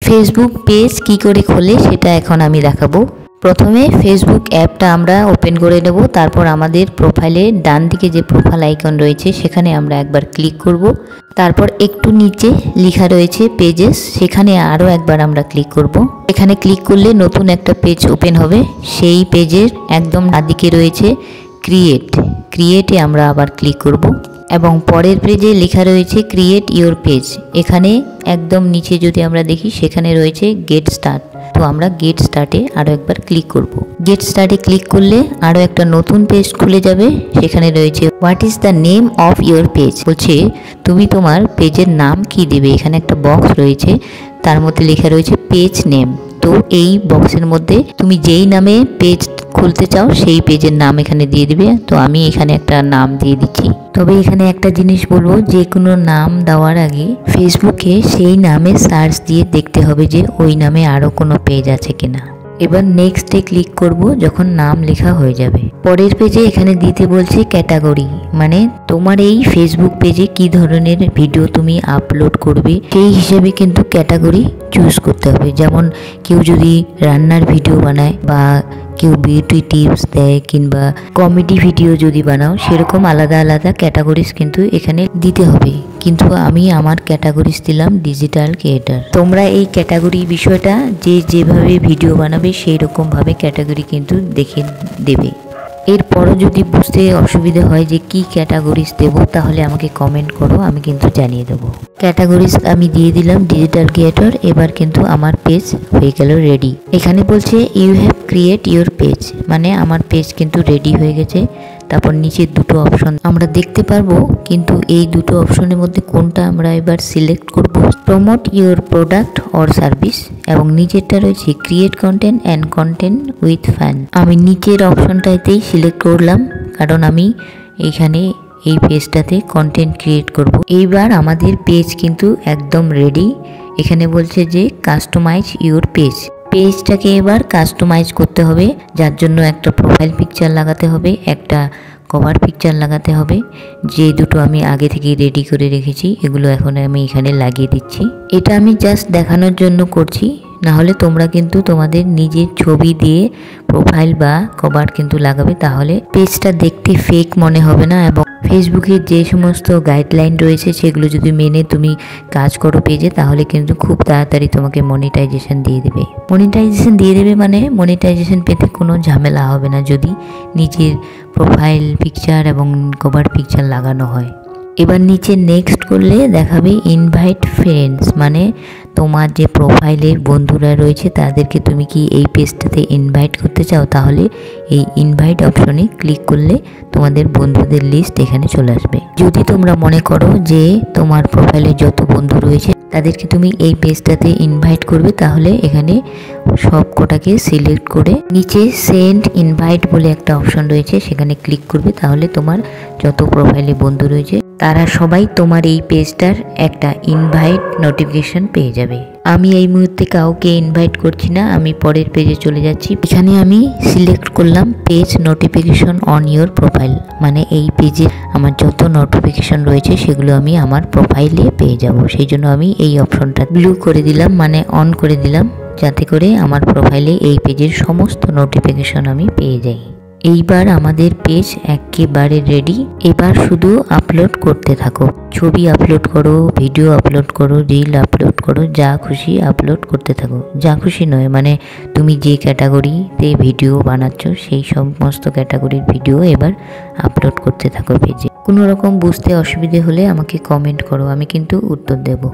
Facebook page কি করে খোলে সেটা এখন আমি দেখাবো। প্রথমে ফেসবুক অ্যাপটা আমরা ওপেন করে নেব। তারপর আমাদের প্রোফাইলে ডান দিকে যে প্রোফাইল আইকন রয়েছে সেখানে আমরা একবার ক্লিক করব। তারপর একটু নিচে লেখা রয়েছে পেজেস, সেখানে আরও একবার আমরা ক্লিক করব। এখানে ক্লিক করলে নতুন একটা পেজ ওপেন হবে। সেই পেজের একদম ডানদিকে রয়েছে ক্রিয়েটে আমরা আবার ক্লিক করব এবং পরের পেজে লেখা রয়েছে ক্রিয়েট ইওর পেজ। এখানে একদম নিচে যদি আমরা দেখি সেখানে রয়েছে গেট স্টার্ট। তো আমরা গেট স্টার্টে আরও একবার ক্লিক করব। গেট স্টার্টে ক্লিক করলে আরও একটা নতুন পেজ খুলে যাবে। সেখানে রয়েছে what is the name of your page, বলছে তুমি তোমার পেজের নাম কি দেবে। এখানে একটা বক্স রয়েছে, তার মধ্যে লেখা রয়েছে পেজ নেম। তো এই বক্সের মধ্যে তুমি যেই নামে পেজ খুলতে চাও সেই পেজের নাম এখানে দিয়ে দিবে। তো আমি এখানে একটা নাম দিয়ে দিচ্ছি। তবে এখানে একটা জিনিস বলবো, যে কোনো নাম দেওয়ার আগে ফেসবুকে সেই নামে সার্চ দিয়ে দেখতে হবে যে ওই নামে আরও কোনো পেজ আছে কিনা। এবার নেক্সটে ক্লিক করব যখন নাম লেখা হয়ে যাবে। পরের পেজে এখানে দিতে বলছে ক্যাটাগরি, মানে তোমার এই ফেসবুক পেজে কি ধরনের ভিডিও তুমি আপলোড করবে সেই হিসেবে কিন্তু ক্যাটাগরি চুজ করতে হবে। যেমন কেউ যদি রান্নার ভিডিও বানায় বা কেউ বিউটি টিপস দেয় কিংবা কমেডি ভিডিও যদি বানাও, সেরকম আলাদা আলাদা ক্যাটাগরিজ কিন্তু এখানে দিতে হবে। কিন্তু আমি আমার ক্যাটাগরিজ দিলাম ডিজিটাল ক্রিয়েটর। তোমরা এই ক্যাটাগরি বিষয়টা যেভাবে ভিডিও বানাবে সেই রকমভাবে ক্যাটাগরি কিন্তু দেখে দেবে। এরপরও যদি বুঝতে অসুবিধা হয় যে কি ক্যাটাগরিজ দেব, তাহলে আমাকে কমেন্ট করো, আমি কিন্তু জানিয়ে দেবো। ক্যাটাগরিজ আমি দিয়ে দিলাম ডিজিটাল ক্রিয়েটর। এবার কিন্তু আমার পেজ হয়ে গেল রেডি। এখানে বলছে you have create your page, মানে আমার পেজ কিন্তু রেডি হয়ে গেছে। তারপর নিচে দুটো অপশন আমরা দেখতে পারবো, কিন্তু এই দুটো অপশনের মধ্যে কোনটা আমরা এবার সিলেক্ট করব। Promote your product or service এবং নিচেরটা রয়েছে create content and content with fan. আমি নিচের অপশনটাতেই সিলেক্ট করলাম, কারণ আমি এইখানে এই পেজটাতে কন্টেন্ট ক্রিয়েট করব। এইবার আমাদের পেজ কিন্তু একদম রেডি। এখানে বলছে যে কাস্টমাইজ ইউর পেজটাকে এবার কাস্টমাইজ করতে হবে, যার জন্য একটা প্রোফাইল পিকচার লাগাতে হবে, একটা কভার পিকচার লাগাতে হবে। যে দুটো আমি আগে থেকে রেডি করে রেখেছি এগুলো এখন আমি এখানে লাগিয়ে দিচ্ছি। এটা আমি জাস্ট দেখানোর জন্য করছি, না হলে তোমরা কিন্তু তোমাদের নিজের ছবি দিয়ে প্রোফাইল বা কভার কিন্তু লাগাবে, তাহলে পেজটা দেখতে ফেক মনে হবে না। এবং ফেসবুকের যে সমস্ত গাইডলাইন রয়েছে সেগুলো যদি মেনে তুমি কাজ করো পেজে, তাহলে কিন্তু খুব তাড়াতাড়ি তোমাকে মনিটাইজেশন দিয়ে দেবে। মানে মনিটাইজেশন পেতে কোনো ঝামেলা হবে না যদি নিজের প্রোফাইল পিকচার এবং কভার পিকচার লাগানো হয়। এবার নিচে নেক্সট করলে দেখাবে ইনভাইট ফ্রেন্ডস, মানে তোমার যে প্রোফাইলের বন্ধুরা রয়েছে তাদেরকে তুমি কি এই পেজটাতে ইনভাইট করতে চাও, তাহলে এই ইনভাইট অপশনে ক্লিক করলে তোমাদের বন্ধুদের লিস্ট এখানে চলে আসবে। যদি তোমরা মনে করো যে তোমার প্রোফাইলে যত বন্ধু রয়েছে তাদেরকে তুমি এই পেজটাতে ইনভাইট করবে, তাহলে এখানে সব কটাকে সিলেক্ট করে নিচে সেন্ড ইনভাইট বলে একটা অপশন রয়েছে, সেখানে ক্লিক করবে। তাহলে তোমার যত প্রোফাইলে বন্ধু রয়েছে তারা সবাই তোমার এই পেজটার একটা ইনভাইট নোটিফিকেশন পেয়ে যাবে। আমি এই মুহূর্তে কাউকে ইনভাইট করছি না, আমি পরের পেজে চলে যাচ্ছি। এখানে আমি সিলেক্ট করলাম page notification on your profile, মানে এই পেজে আমার যত নোটিফিকেশন রয়েছে সেগুলো আমি আমার প্রোফাইলে পেয়ে যাব। সেই জন্য আমি এই অপশনটা ব্লু করে দিলাম, মানে অন করে দিলাম, যাতে করে আমার প্রোফাইলে এই পেজের সমস্ত নোটিফিকেশন আমি পেয়ে যাই। এইবার আমাদের পেজ একেবারে রেডি। এবার শুধু আপলোড করতে থাকো, ছবি আপলোড করো, ভিডিও আপলোড করো, রিল আপলোড করো, যা খুশি আপলোড করতে থাকো। যা খুশি নয়, মানে তুমি যে ক্যাটাগরিতে ভিডিও বানাচ্ছ সেই সমস্ত ক্যাটাগরির ভিডিও এবার আপলোড করতে থাকো পেজে। কোনো রকম বুঝতে অসুবিধে হলে আমাকে কমেন্ট করো, আমি কিন্তু উত্তর দেবো।